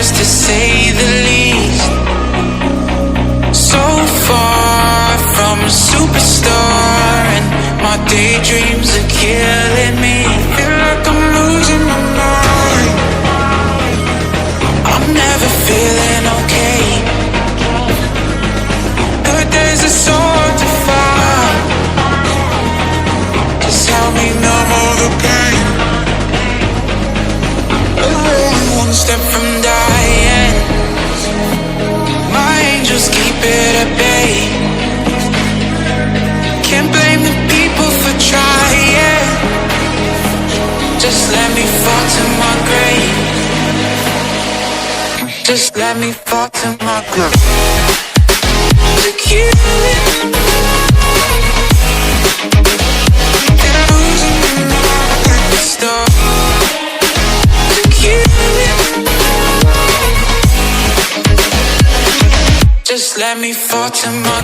breathless to say the least. So far from a superstar, and my daydreams are killing me. Feel like I'm losing my mind. I'm never feeling okay. Good days are so hard to find. Just help me numb all the pain. One step from dying. My angels keep it at bay. Can't blame the people for trying. Just let me fall to my grave. Just let me fall to my grave. To kill it. Just let me fall to my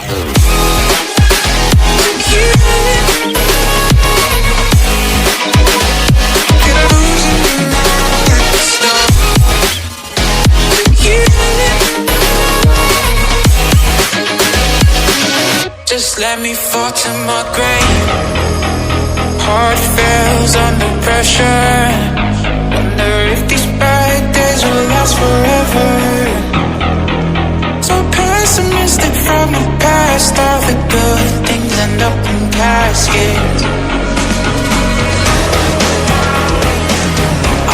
Just let me fall to my grave. Heart fails under pressure. Wonder if these bad days will last forever. Pessimistic from the past, all the good things end up in caskets.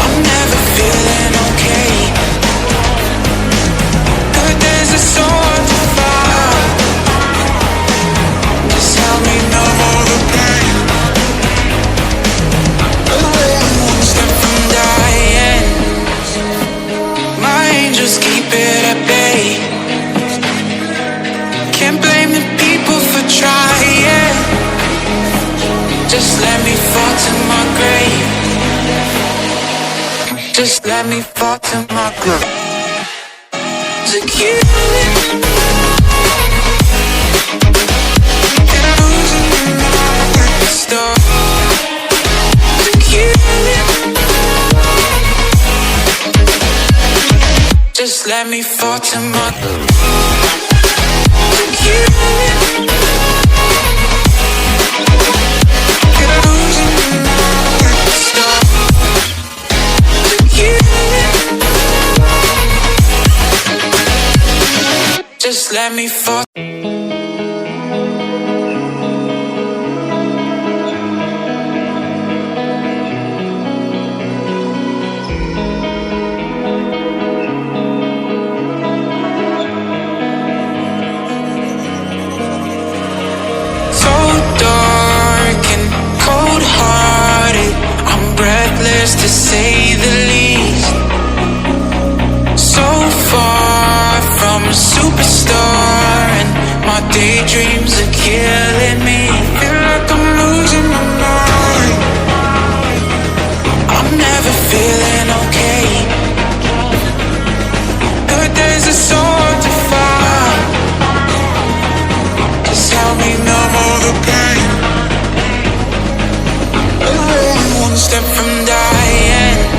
I'm never feeling okay. Good days are so hard to find. Just help me numb all the pain. One step from dying. My angels keep it at bay. Can't blame the people for trying. Just let me fall to my grave. Just let me fall to my grave. To kill it. To kill it. Just let me fall to my grave. Just let me fall. To say the least. So far from a superstar, and my daydreams are killing me. Feel like I'm losing my mind. I'm never feeling okay. Good days are so hard to find. Just help me numb all the pain. One step from